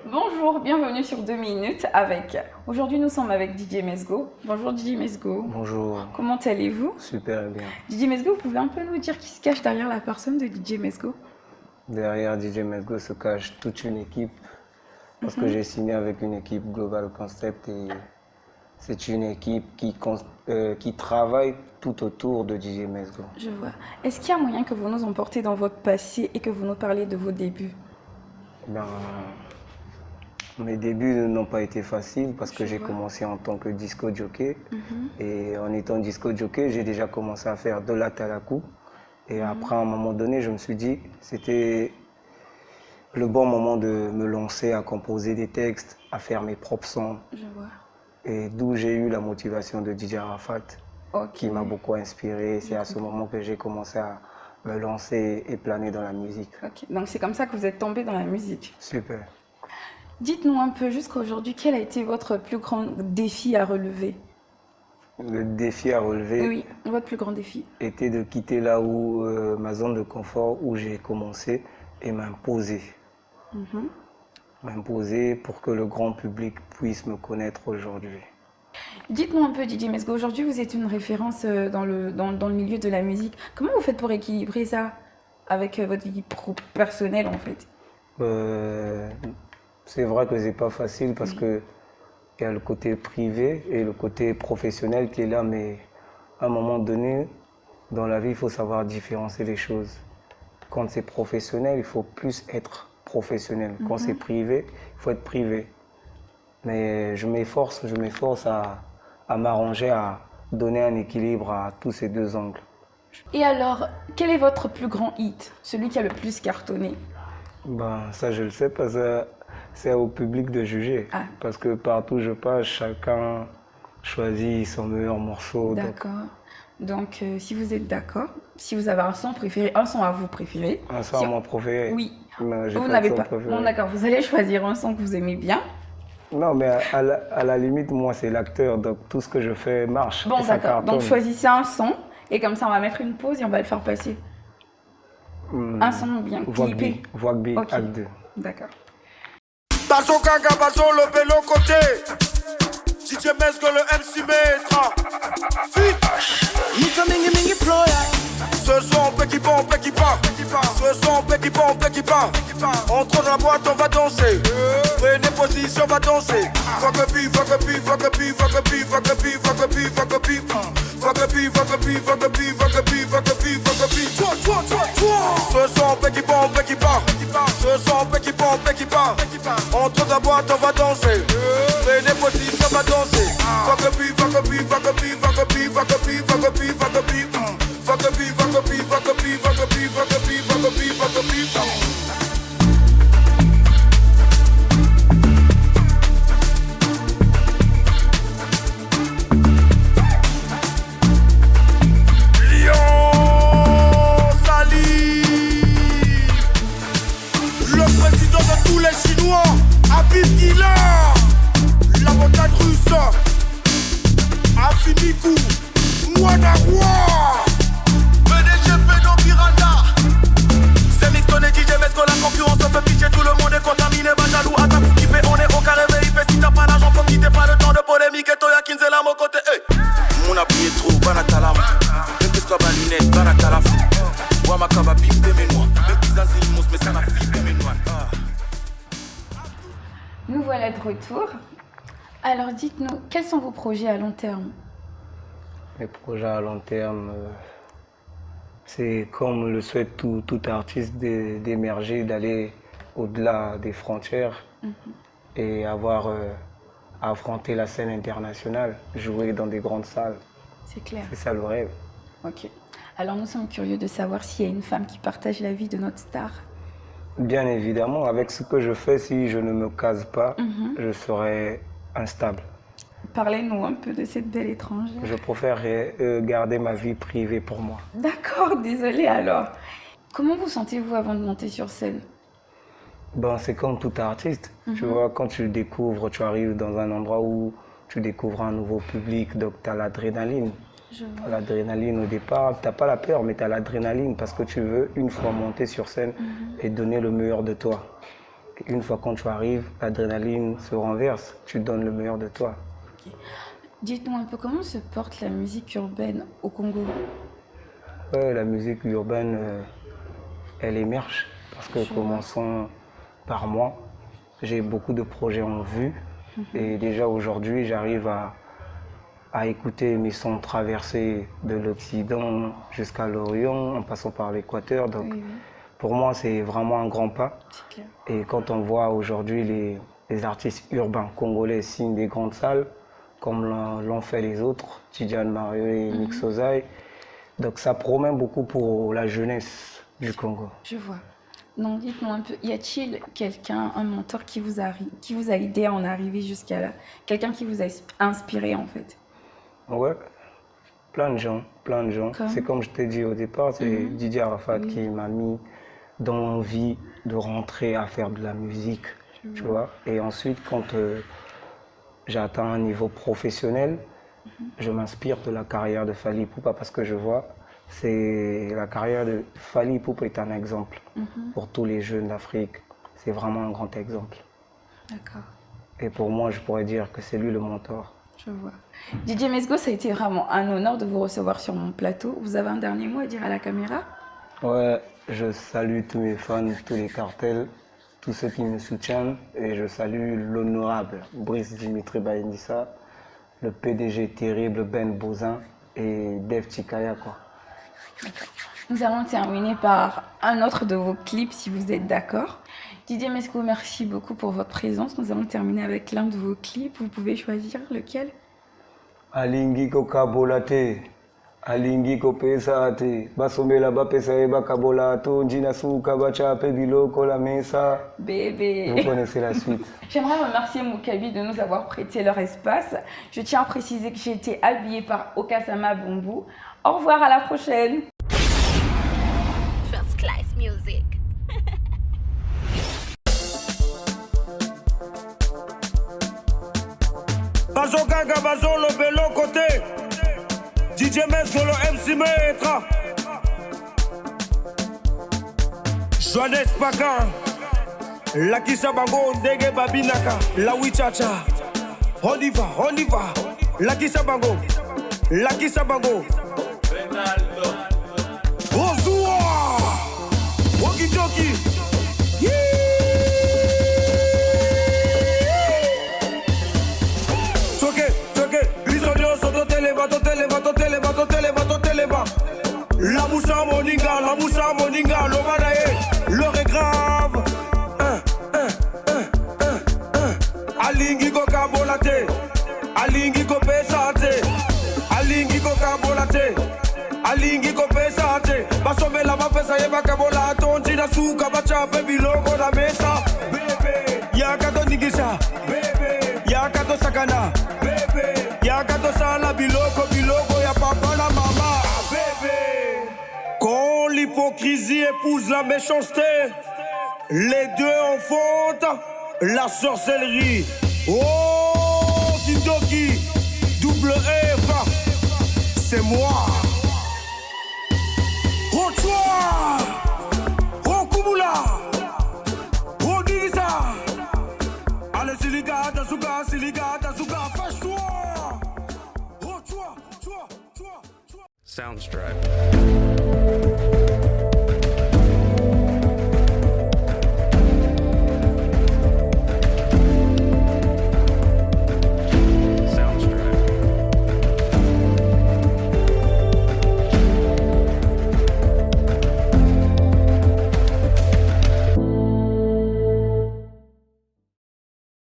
Bonjour, bienvenue sur 2 minutes avec... Aujourd'hui, nous sommes avec DJ Mesgo. Bonjour DJ Mesgo. Bonjour. Comment allez-vous? Super bien. DJ Mesgo, vous pouvez un peu nous dire qui se cache derrière la personne de DJ Mesgo? Derrière DJ Mesgo se cache toute une équipe parce que j'ai signé avec une équipe Global Concept et c'est une équipe qui travaille tout autour de DJ Mesgo. Je vois. Est-ce qu'il y a moyen que vous nous emportez dans votre passé et que vous nous parlez de vos débuts? Ben, mes débuts n'ont pas été faciles parce que j'ai commencé en tant que disco jockey. Et en étant disco jockey, j'ai déjà commencé à faire de la talakou. Et après, à un moment donné, je me suis dit c'était le bon moment de me lancer à composer des textes, à faire mes propres sons. Je vois. Et d'où j'ai eu la motivation de DJ Arafat, qui m'a beaucoup inspiré. C'est à ce moment que j'ai commencé à me lancer et planer dans la musique. Ok. Donc c'est comme ça que vous êtes tombé dans la musique. Super. Dites-nous un peu, jusqu'à aujourd'hui, quel a été votre plus grand défi à relever? Le défi à relever Oui, votre plus grand défi. était de quitter là où ma zone de confort où j'ai commencé et m'imposer. M'imposer pour que le grand public puisse me connaître aujourd'hui. Dites-nous un peu, DJ Mesgo, aujourd'hui vous êtes une référence dans le milieu de la musique. Comment vous faites pour équilibrer ça avec votre vie personnelle en fait? C'est vrai que c'est pas facile parce que il y a le côté privé et le côté professionnel qui est là, mais à un moment donné, dans la vie, il faut savoir différencier les choses. Quand c'est professionnel, il faut plus être professionnel. Quand c'est privé, il faut être privé. Mais je m'efforce à m'arranger, à donner un équilibre à tous ces deux angles. Et alors, quel est votre plus grand hit? Celui qui a le plus cartonné? Ben, ça, je le sais parce que c'est au public de juger. Parce que partout où je passe, chacun choisit son meilleur morceau. D'accord. Donc, si vous êtes d'accord, si vous avez un son préféré, un son à vous préférer. Un son à mon préféré? Oui. Non, vous n'avez pas. Bon, d'accord, vous allez choisir un son que vous aimez bien. Non, mais à la limite, moi, c'est l'acteur. Donc, tout ce que je fais marche. Bon, d'accord. Donc, choisissez un son et comme ça, on va mettre une pause et on va le faire passer. Un son bien clippé. Vogue Acte 2. D'accord. Basso Gaga, Basso le vélo côté. DJ Mesgo le MC Metra. Nika mingi mingi ploya. Ce son peut qui bon, peut qui pas. Ce son peut qui bon, peut qui pas. Entre dans la boîte, on va danser. Prenez position, on va danser. Fuck a beat, fuck a beat, fuck a beat, fuck a beat, fuck a beat, fuck a beat, fuck a beat. Fuck a beat, fuck a beat, fuck a beat, fuck a beat, fuck a beat, fuck a beat. Ce son peut qui bon, peut qui pas. Ce son peut qui bon, peut qui pas. Entre dans la boîte, on va danser. Prenez position, on va danser. Fuck a beat, fuck a beat, fuck a beat, fuck a beat, fuck a beat, fuck a beat, fuck a beat. Fuck a beat, fuck a beat, fuck a beat, fuck a beat, fuck a beat, fuck a beat, fuck a beat. La montagne russe, Afinikou, Mouanagua, PDGP dans Piranha. C'est Mixton et DJ Mesgo, la concurrence on peut pitcher, tout le monde est contaminé. Bajalou, attaque pour kiffer, on est au carré VIP. Si t'as pas l'argent, faut quitter, pas le temps de polémique. Et Toya Kinzela, mon côté, mon appuyé trop, Banatalam. Même que ce soit ma lunette, Banatalaf. Wamakaba, bim, démène-moi. Même qu'ils asile, mousse, mais ça n'a fait, démène-moi. Nous voilà de retour. Alors dites-nous, quels sont vos projets à long terme? Mes projets à long terme, c'est comme le souhaite tout artiste d'émerger, d'aller au-delà des frontières et avoir à affronter la scène internationale, jouer dans des grandes salles. C'est clair. C'est ça le rêve. Ok. Alors nous sommes curieux de savoir s'il y a une femme qui partage la vie de notre star. Bien évidemment, avec ce que je fais, si je ne me case pas, je serai instable. Parlez-nous un peu de cette belle étrangère. Je préférerais garder ma vie privée pour moi. D'accord, désolée alors. Comment vous sentez-vous avant de monter sur scène? Ben, c'est comme tout artiste. Tu vois, quand tu découvres, tu arrives dans un endroit où tu découvres un nouveau public, donc tu as l'adrénaline. L'adrénaline au départ, tu n'as pas la peur, mais tu as l'adrénaline parce que tu veux une fois monter sur scène et donner le meilleur de toi. Et une fois quand tu arrives, l'adrénaline se renverse, tu donnes le meilleur de toi. Okay. Dites-nous un peu comment se porte la musique urbaine au Congo? Ouais, la musique urbaine, elle émerge parce que commençons par moi. J'ai beaucoup de projets en vue et déjà aujourd'hui, j'arrive à écouter mes sons traverser de l'Occident jusqu'à l'Orient en passant par l'Équateur. Donc pour moi, c'est vraiment un grand pas. Clair. Et quand on voit aujourd'hui les artistes urbains congolais signent des grandes salles, comme l'ont fait les autres, Tidiane Mario et Nick Sozai. Donc ça promet beaucoup pour la jeunesse du Congo. Je vois. Donc dites-moi un peu, y a-t-il quelqu'un, un mentor qui vous a aidé à en arriver jusqu'à là? Quelqu'un qui vous a inspiré en fait? Ouais, plein de gens. C'est comme je t'ai dit au départ, c'est Didier Arafat qui m'a mis dans l'envie de rentrer à faire de la musique, tu vois. Et ensuite, quand j'ai atteint un niveau professionnel, je m'inspire de la carrière de Fally Ipupa parce que je vois, la carrière de Fally Ipupa est un exemple pour tous les jeunes d'Afrique. C'est vraiment un grand exemple. D'accord. Et pour moi, je pourrais dire que c'est lui le mentor. Je vois. Didier Mesgo, ça a été vraiment un honneur de vous recevoir sur mon plateau. Vous avez un dernier mot à dire à la caméra? Ouais, je salue tous mes fans, tous les cartels, tous ceux qui me soutiennent et je salue l'honorable Brice Dimitri Bayendissa, le PDG terrible Ben Bozin et Dave Chikaya, quoi. Nous allons terminer par un autre de vos clips si vous êtes d'accord. Didier Mesgo, merci beaucoup pour votre présence. Nous allons terminer avec l'un de vos clips. Vous pouvez choisir lequel? Alingi ko kabolate, alingi ko pesate, basomela ba pesa eba kabolato, njina suka bacha pe biloko la mesa. Bébé. Vous connaissez la suite. J'aimerais remercier Mukabi de nous avoir prêté leur espace. Je tiens à préciser que j'ai été habillée par Okasama Bamboo. Au revoir, à la prochaine. First class music. Bazo Gaga, Bazo le vélo côté. DJ Mesgo le MC Maître. Johannes Paca. La Kissa Bango, Ndege Babinaka. La Wichacha. On y va. La Kissa Bango. Bonsoir. Walkie Talkie. La moussa moninga, l'omanae, l'heure est grave. Alingi ko kabolate, alingi ko pesate, alingi ko kabolate, alingi ko pesate. Basome la mapesa yeba kabolato, njina suka bacha baby logo na mesa. Bebe, yakato nigisa, bebe, yakato sakana, bebe, yakato sala biloko ya papa na mama, bebe. Quand l'hypocrisie épouse la méchanceté, les deux enfantent la sorcellerie. Oh, Kindoki, double F, c'est moi. Oh, toi, oh, Kumula, oh, Nisa. Allez, Siligata, Suga, fâche-toi. Oh, toi. Soundstripe.